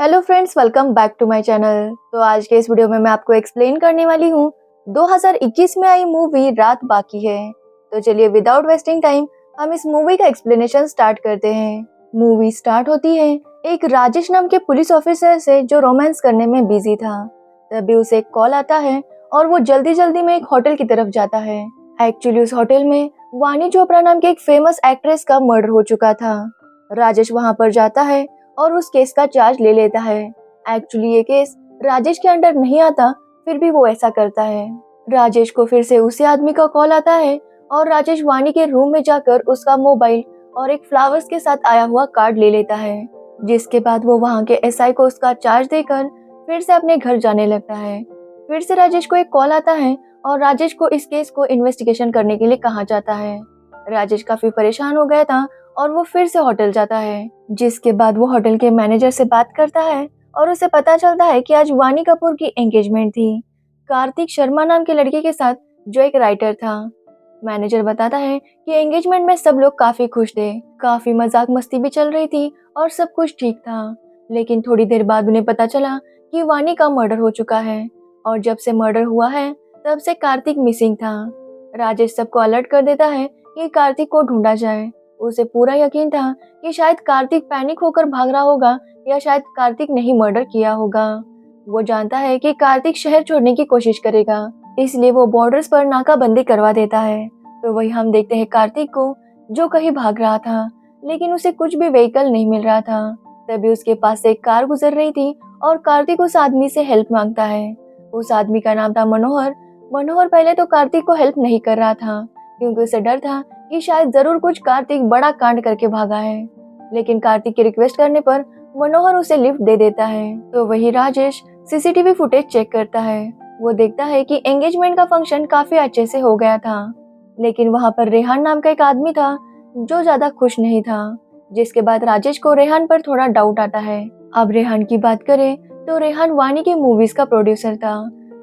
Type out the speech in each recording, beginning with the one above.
Hello friends, welcome back to my channel. तो आज के इस वीडियो में मैं आपको एक्सप्लेन करने वाली हूँ 2021 में आई मूवी रात बाकी है। तो चलिए विदाउट वेस्टिंग टाइम हम इस मूवी का एक्सप्लेनेशन स्टार्ट करते हैं। मूवी स्टार्ट होती है एक राजेश नाम के पुलिस ऑफिसर से जो रोमांस करने में बिजी था। तभी उसे एक कॉल आता है और वो जल्दी जल्दी में एक होटल की तरफ जाता है। एक्चुअली उस होटल में वानी चोपड़ा नाम के एक फेमस एक्ट्रेस का मर्डर हो चुका था। राजेश वहाँ पर जाता है और उस केस का चार्ज ले लेता है। एक्चुअली ये केस राजेश के अंडर नहीं आता, फिर भी वो ऐसा करता है। राजेश को फिर से उसी आदमी का कॉल आता है और राजेश वानी के रूम में जाकर उसका मोबाइल और एक फ्लावर्स के साथ आया हुआ कार्ड ले लेता है। जिसके बाद वो वहाँ के एसआई को उसका चार्ज देकर फिर से अपने घर जाने लगता है। फिर से राजेश को एक कॉल आता है और राजेश को इस केस को इन्वेस्टिगेशन करने के लिए कहा जाता है। राजेश काफी परेशान हो गया था और वो फिर से होटल जाता है। जिसके बाद वो होटल के मैनेजर से बात करता है और उसे पता चलता है कि आज वानी कपूर की एंगेजमेंट थी कार्तिक शर्मा नाम के लड़के के साथ, जो एक राइटर था। मैनेजर बताता है कि एंगेजमेंट में सब लोग काफी खुश थे, काफी मजाक मस्ती भी चल रही थी और सब कुछ ठीक था। लेकिन थोड़ी देर बाद उन्हें पता चला कि वानी का मर्डर हो चुका है और जब से मर्डर हुआ है तब से कार्तिक मिसिंग था। राजेश सबको अलर्ट कर देता है कि कार्तिक को ढूंढा जाए। उसे पूरा यकीन था कि शायद कार्तिक पैनिक होकर भाग रहा होगा या शायद कार्तिक ने ही मर्डर किया होगा। वो जानता है कि कार्तिक शहर छोड़ने की कोशिश करेगा, इसलिए वो बॉर्डर्स पर नाकाबंदी करवा देता है। तो वही हम देखते हैं कार्तिक को, जो कहीं भाग रहा था लेकिन उसे कुछ भी व्हीकल नहीं मिल रहा था। तभी उसके पास से एक कार गुजर रही थी और कार्तिक उस आदमी से हेल्प मांगता है। उस आदमी का नाम था मनोहर। मनोहर पहले तो कार्तिक को हेल्प नहीं कर रहा था क्योंकि उसे डर था कि शायद जरूर कुछ कार्तिक बड़ा कांड करके भागा है। लेकिन कार्तिक की रिक्वेस्ट करने पर मनोहर उसे लिफ्ट दे देता है। तो वही राजेश सीसीटीवी फुटेज चेक करता है। वो देखता है कि एंगेजमेंट का फंक्शन काफी अच्छे से हो गया था, लेकिन वहाँ पर रेहान नाम का एक आदमी था जो ज्यादा खुश नहीं था। जिसके बाद राजेश को रेहान पर थोड़ा डाउट आता है। अब रेहान की बात करें तो रेहान वानी की मूवीज का प्रोड्यूसर था,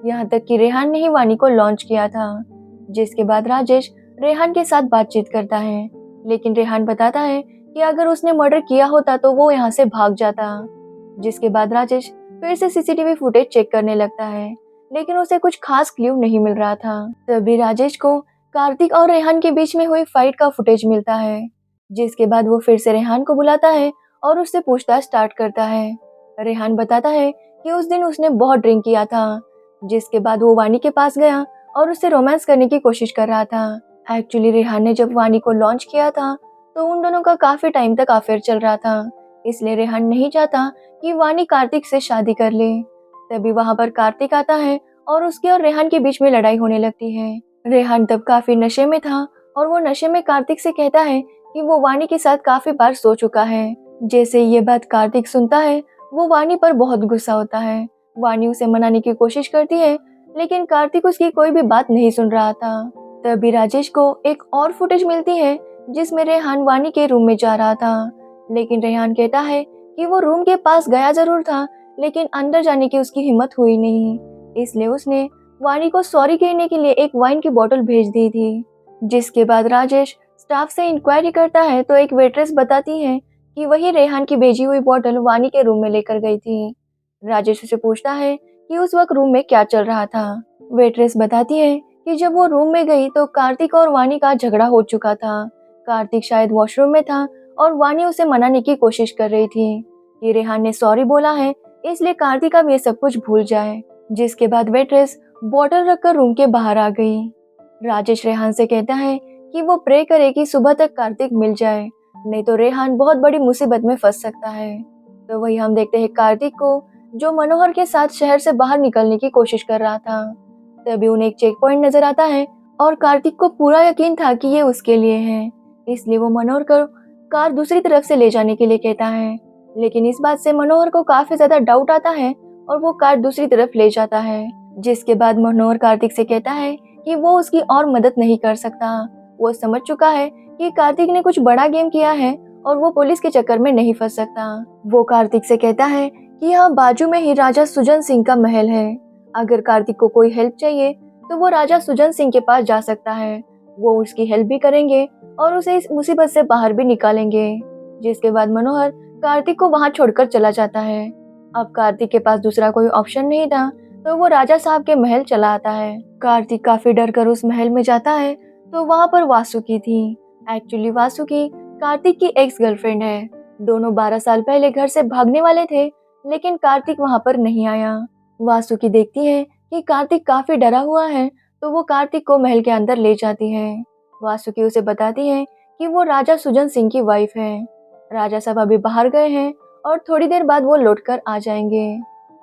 यहाँ तक कि रेहान ने ही वानी को लॉन्च किया था। जिसके बाद राजेश रेहान के साथ बातचीत करता है, लेकिन रेहान बताता है कि अगर उसने मर्डर किया होता तो वो यहाँ से भाग जाता। जिसके बाद राजेश फिर से सीसीटीवी फुटेज चेक करने लगता है, लेकिन उसे कुछ खास क्लू नहीं मिल रहा था। तभी राजेश को कार्तिक और रेहान के बीच में हुई फाइट का फुटेज मिलता है। जिसके बाद वो फिर से रेहान को बुलाता है और उससे पूछताछ स्टार्ट करता है। रेहान बताता है कि उस दिन उसने बहुत ड्रिंक किया था। जिसके बाद वो वानी के पास गया और उससे रोमांस करने की कोशिश कर रहा था। एक्चुअली रेहान ने जब वानी को लॉन्च किया था तो उन दोनों का काफी टाइम तक अफेयर चल रहा था, इसलिए रेहान नहीं चाहता कि वानी कार्तिक से शादी कर ले। तभी वहाँ पर कार्तिक आता है और उसके और रेहान के बीच में लड़ाई होने लगती है। रेहान तब काफी नशे में था और वो नशे में कार्तिक से कहता है कि वो वानी के साथ काफी बार सो चुका है। जैसे ये बात कार्तिक सुनता है वो वानी पर बहुत गुस्सा होता है। वानी उसे मनाने की कोशिश करती है, लेकिन कार्तिक उसकी कोई भी बात नहीं सुन रहा था। तभी राजेश को एक और फुटेज मिलती है जिसमें रेहान वानी के रूम में जा रहा था, लेकिन रेहान कहता है कि वो रूम के पास गया जरूर था लेकिन अंदर जाने की उसकी हिम्मत हुई नहीं, इसलिए उसने वानी को सॉरी कहने के लिए एक वाइन की बोतल भेज दी थी। जिसके बाद राजेश स्टाफ से इंक्वायरी करता है तो एक वेट्रेस बताती है कि वही रेहान की भेजी हुई बोतल वानी के रूम में लेकर गई थी। राजेश उसे पूछता है कि उस वक्त रूम में क्या चल रहा था। वेट्रेस बताती है कि जब वो रूम में गई तो कार्तिक और वानी का झगड़ा हो चुका था। कार्तिक शायद वॉशरूम में था और वानी उसे मनाने की कोशिश कर रही थी कि रेहान ने सॉरी बोला है, इसलिए कार्तिक अब ये सब कुछ भूल जाए। जिसके बाद वेट्रेस बोतल रखकर रूम के बाहर आ गई। राजेश रेहान से कहता है कि वो प्रे करे कि सुबह तक कार्तिक मिल जाए, नहीं तो रेहान बहुत बड़ी मुसीबत में फंस सकता है। तो वही हम देखते हैं कार्तिक को, जो मनोहर के साथ शहर से बाहर निकलने की कोशिश कर रहा था। तभी उन्हें एक चेक पॉइंट नजर आता है और कार्तिक को पूरा यकीन था कि ये उसके लिए है, इसलिए वो मनोहर को कार दूसरी तरफ से ले जाने के लिए कहता है। लेकिन इस बात से मनोहर को काफी ज्यादा डाउट आता है और वो कार दूसरी तरफ ले जाता है। जिसके बाद मनोहर कार्तिक से कहता है कि वो उसकी और मदद नहीं कर सकता। वो समझ चुका है कि कार्तिक ने कुछ बड़ा गेम किया है और वो पुलिस के चक्कर में नहीं फंस सकता। वो कार्तिक से कहता है कि यहाँ बाजू में ही राजा सुजन सिंह का महल है, अगर कार्तिक को कोई हेल्प चाहिए तो वो राजा सुजन सिंह के पास जा सकता है, वो उसकी हेल्प भी करेंगे और उसे इस मुसीबत से बाहर भी निकालेंगे। जिसके बाद मनोहर कार्तिक को वहां छोड़कर चला जाता है। अब कार्तिक के पास दूसरा कोई ऑप्शन नहीं था, तो वो राजा साहब के महल चला आता है। कार्तिक काफी डर कर उस महल में जाता है, तो वहाँ पर वासुकी थी। एक्चुअली वासुकी कार्तिक की एक्स गर्लफ्रेंड है। दोनों 12 साल पहले घर से भागने वाले थे, लेकिन कार्तिक वहाँ पर नहीं आया। वासुकी देखती है कि कार्तिक काफी डरा हुआ है, तो वो कार्तिक को महल के अंदर ले जाती है। वासुकी उसे बताती है कि वो राजा सुजन सिंह की वाइफ है। राजा साहब अभी बाहर गए हैं और थोड़ी देर बाद वो लौटकर आ जाएंगे।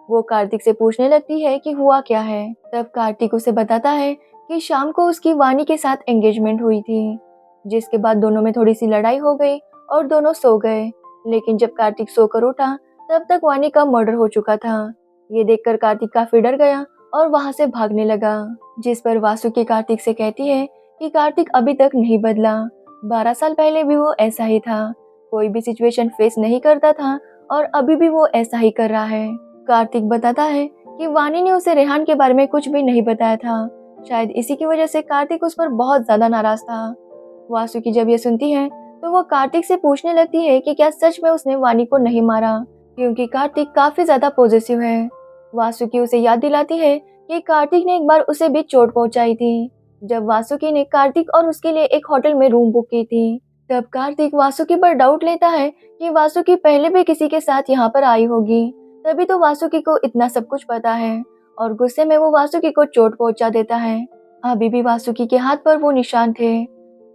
वो कार्तिक से पूछने लगती है कि हुआ क्या है। तब कार्तिक उसे बताता है कि शाम को उसकी वानी के साथ एंगेजमेंट हुई थी, जिसके बाद दोनों में थोड़ी सी लड़ाई हो गई और दोनों सो गए। लेकिन जब कार्तिक सोकर उठा, तब तक वानी का मर्डर हो चुका था। ये देखकर कार्तिक काफी डर गया और वहां से भागने लगा, जिस पर वासुकी कार्तिक से कहती है कि कार्तिक अभी तक नहीं बदला। 12 साल पहले भी वो ऐसा ही था, कोई भी सिचुएशन फेस नहीं करता था और अभी भी वो ऐसा ही कर रहा है। कार्तिक बताता है कि वानी ने उसे रेहान के बारे में कुछ भी नहीं बताया था। शायद इसी की वजह से कार्तिक उस पर बहुत ज्यादा नाराज था। वासुकी जब ये सुनती है, तो वो कार्तिक से पूछने लगती है कि क्या सच में उसने वानी को नहीं मारा, क्योंकि कार्तिक काफी ज्यादा पॉजिटिव है। वासुकी उसे याद दिलाती है कि कार्तिक ने एक बार उसे भी चोट पहुंचाई थी, जब वासुकी ने कार्तिक और उसके लिए एक होटल में रूम बुक की थी। तब कार्तिक वासुकी पर डाउट लेता है कि वासुकी पहले भी किसी के साथ यहाँ पर आई होगी, तभी तो वासुकी को इतना सब कुछ पता है, और गुस्से में वो वासुकी को चोट पहुंचा देता है। अभी भी वासुकी के हाथ पर वो निशान थे,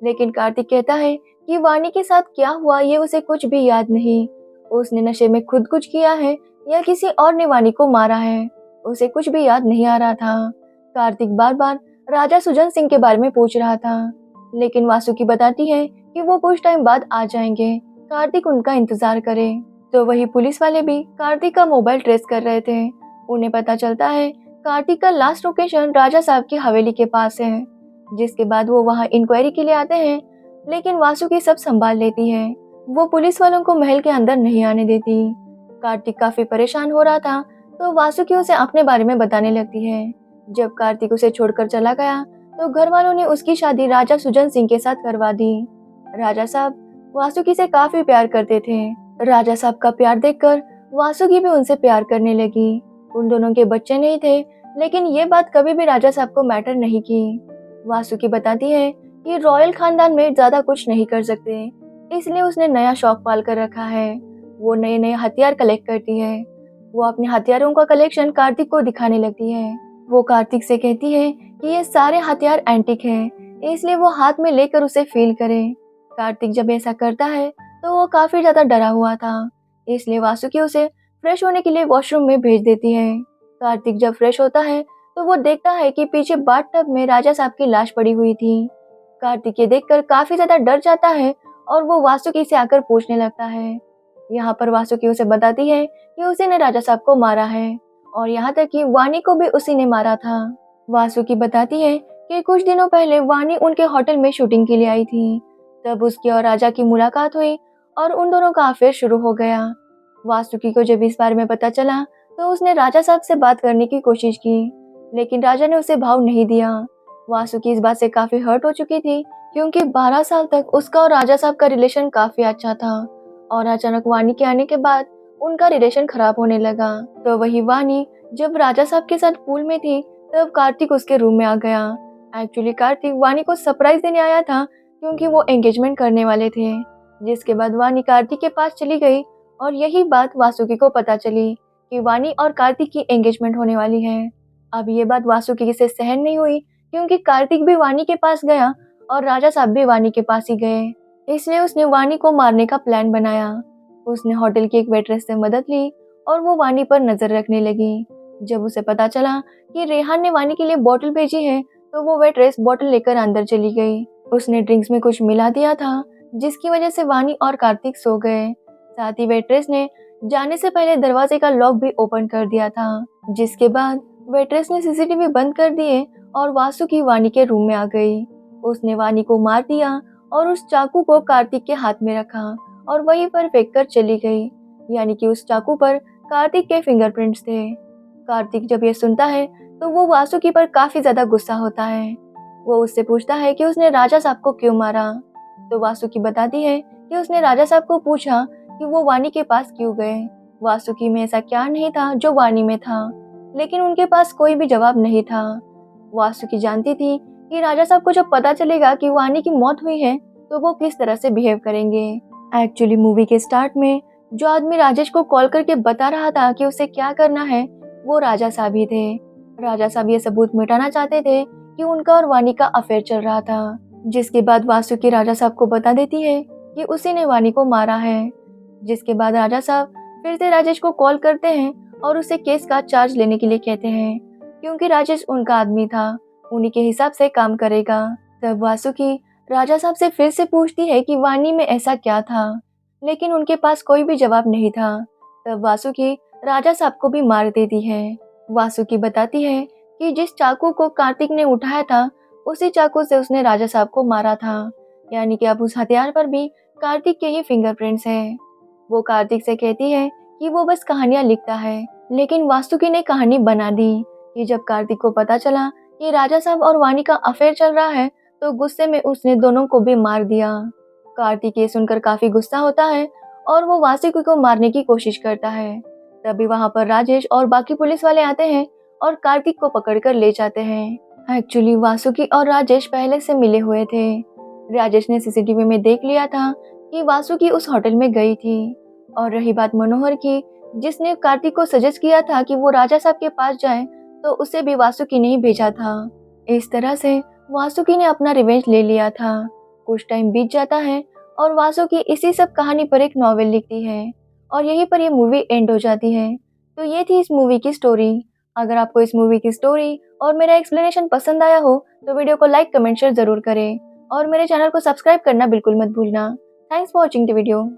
लेकिन कार्तिक कहता है कि वानी के साथ क्या हुआ ये उसे कुछ भी याद नहीं। उसने नशे में खुद कुछ किया है या किसी और ने वानी को मारा है, उसे कुछ भी याद नहीं आ रहा था। कार्तिक बार बार राजा सुजन सिंह के बारे में पूछ रहा था, लेकिन वासुकी बताती है कि वो कुछ टाइम बाद आ जाएंगे, कार्तिक उनका इंतजार करे। तो वही पुलिस वाले भी कार्तिक का मोबाइल ट्रेस कर रहे थे। उन्हें पता चलता है कार्तिक का लास्ट लोकेशन राजा साहब की हवेली के पास है, जिसके बाद वो वहाँ इंक्वायरी के लिए आते हैं, लेकिन वासुकी सब संभाल लेती है। वो पुलिस वालों को महल के अंदर नहीं आने देती। कार्तिक काफी परेशान हो रहा था, तो वासुकी उसे अपने बारे में बताने लगती है। जब कार्तिक उसे छोड़कर चला गया, तो घर वालों ने उसकी शादी राजा सुजन सिंह के साथ करवा दी। राजा साहब वासुकी से काफी प्यार करते थे। राजा साहब का प्यार देखकर वासुकी भी उनसे प्यार करने लगी। उन दोनों के बच्चे नहीं थे, लेकिन ये बात कभी भी राजा साहब को मैटर नहीं की। वासुकी बताती है कि रॉयल खानदान में ज्यादा कुछ नहीं कर सकते, इसलिए उसने नया शौक पाल कर रखा है। वो नए नए हथियार कलेक्ट करती है। वो अपने हथियारों का कलेक्शन कार्तिक को दिखाने लगती है। वो कार्तिक से कहती है कि ये सारे हथियार एंटीक हैं, इसलिए वो हाथ में लेकर उसे फील करे। कार्तिक जब ऐसा करता है, तो वो काफी ज्यादा डरा हुआ था, इसलिए वासुकी उसे फ्रेश होने के लिए वॉशरूम में भेज देती है। कार्तिक जब फ्रेश होता है, तो वो देखता है कि पीछे बाथटब में राजा साहब की लाश पड़ी हुई थी। कार्तिक ये देखकर काफी ज्यादा डर जाता है और वो वासुकी से आकर पूछने लगता है। यहाँ पर वासुकी उसे बताती है कि उसी ने राजा साहब को मारा है, और यहाँ तक कि वानी को भी उसी ने मारा था। वासुकी बताती है कि कुछ दिनों पहले वानी उनके होटल में शूटिंग के लिए आई थी। तब उसकी और राजा की मुलाकात हुई और उन दोनों का अफेयर शुरू हो गया। वासुकी को जब इस बारे में पता चला, तो उसने राजा साहब से बात करने की कोशिश की, लेकिन राजा ने उसे भाव नहीं दिया। वासुकी इस बात से काफी हर्ट हो चुकी थी, क्योंकि 12 साल तक उसका और राजा साहब का रिलेशन काफी अच्छा था, और अचानक वानी के आने के बाद उनका रिलेशन खराब होने लगा। तो वही वानी जब राजा साहब के साथ पूल में थी, तब कार्तिक उसके रूम में आ गया। एक्चुअली कार्तिक वानी को सरप्राइज देने आया था, क्योंकि वो एंगेजमेंट करने वाले थे। जिसके बाद वानी कार्तिक के पास चली गई, और यही बात वासुकी को पता चली कि वानी और कार्तिक की एंगेजमेंट होने वाली है। अब ये बात वासुकी से सहन नहीं हुई, क्योंकि कार्तिक भी वानी के पास गया और राजा साहब भी वानी के पास ही गए, इसलिए उसने वानी को मारने का प्लान बनाया। उसने होटल की एक वेट्रेस से मदद ली और वो वानी पर नजर रखने लगी। जब उसे पता चला कि रेहान ने वानी के लिए बोतल भेजी है, तो वो वेट्रेस बोतल लेकर अंदर चली गई। उसने ड्रिंक्स में कुछ मिला दिया था, जिसकी वजह से वानी और कार्तिक सो गए। साथ ही वेट्रेस ने जाने से पहले दरवाजे का लॉक भी ओपन कर दिया था। जिसके बाद वेट्रेस ने सीसीटीवी बंद कर दिए और वासुकी वानी के रूम में आ गई। उसने वानी को मार दिया और उस चाकू को कार्तिक के हाथ में रखा और वहीं पर फेंक कर चली गई, यानी कि उस चाकू पर कार्तिक के फिंगरप्रिंट्स थे। कार्तिक जब ये सुनता है, तो वो वासुकी पर काफी ज्यादा गुस्सा होता है। वो उससे पूछता है कि उसने राजा साहब को क्यों मारा। तो वासुकी बताती है कि उसने राजा साहब को पूछा कि वो वानी के पास क्यों गए, वासुकी में ऐसा क्या नहीं था जो वानी में था, लेकिन उनके पास कोई भी जवाब नहीं था। वासुकी जानती थी कि राजा साहब को जब पता चलेगा कि वानी की मौत हुई है तो वो किस तरह से बिहेव करेंगे। एक्चुअली मूवी के स्टार्ट में जो आदमी राजेश को कॉल करके बता रहा था कि उसे क्या करना है, वो राजा साहब ही थे। राजा साहब ये सबूत मिटाना चाहते थे कि उनका और वानी का अफेयर चल रहा था, जिसके बाद वासुकी राजा साहब को बता देती है कि उसी ने वानी को मारा है। जिसके बाद राजा साहब फिर से राजेश को कॉल करते हैं और उसे केस का चार्ज लेने के लिए कहते हैं, क्योंकि राजेश उनका आदमी था, उन्हीं के हिसाब से काम करेगा। तब वासुकी राजा साहब से फिर से पूछती है कि वानी में ऐसा क्या था, लेकिन उनके पास कोई भी जवाब नहीं था। तब वासुकी राजा साहब को भी मार देती है। वासुकी बताती है कि जिस चाकू को कार्तिक ने उठाया था उसी चाकू से उसने राजा साहब को मारा था, यानी कि अब उस हथियार पर भी कार्तिक के ही फिंगरप्रिंट्स हैं। वो कार्तिक से कहती है कि वो बस कहानियां लिखता है, लेकिन वासुकी ने कहानी बना दी कि जब कार्तिक को पता चला कि राजा साहब और वानी का अफेयर चल रहा है तो गुस्से में उसने दोनों को भी मार दिया। कार्तिक ये सुनकर काफी गुस्सा होता है और वो वासुकी को मारने की कोशिश करता है। तभी वहां पर राजेश और बाकी पुलिस वाले आते हैं और कार्तिक को पकड़कर ले जाते हैं। एक्चुअली वासुकी और राजेश पहले से मिले हुए थे। राजेश ने सीसीटीवी में देख लिया था कि वासुकी उस होटल में गई थी। और रही बात मनोहर की, जिसने कार्तिक को सजेस्ट किया था कि वो राजा साहब के पास जाए, तो उसे भी वासुकी ने ही भेजा था। इस तरह से वासुकी ने अपना रिवेंज ले लिया था। कुछ टाइम बीत जाता है और वासुकी इसी सब कहानी पर एक नॉवेल लिखती है और यहीं पर ये मूवी एंड हो जाती है। तो ये थी इस मूवी की स्टोरी। अगर आपको इस मूवी की स्टोरी और मेरा एक्सप्लेनेशन पसंद आया हो तो वीडियो को लाइक, कमेंट, शेयर जरूर करें और मेरे चैनल को सब्सक्राइब करना बिल्कुल मत भूलना। Thanks for watching the video.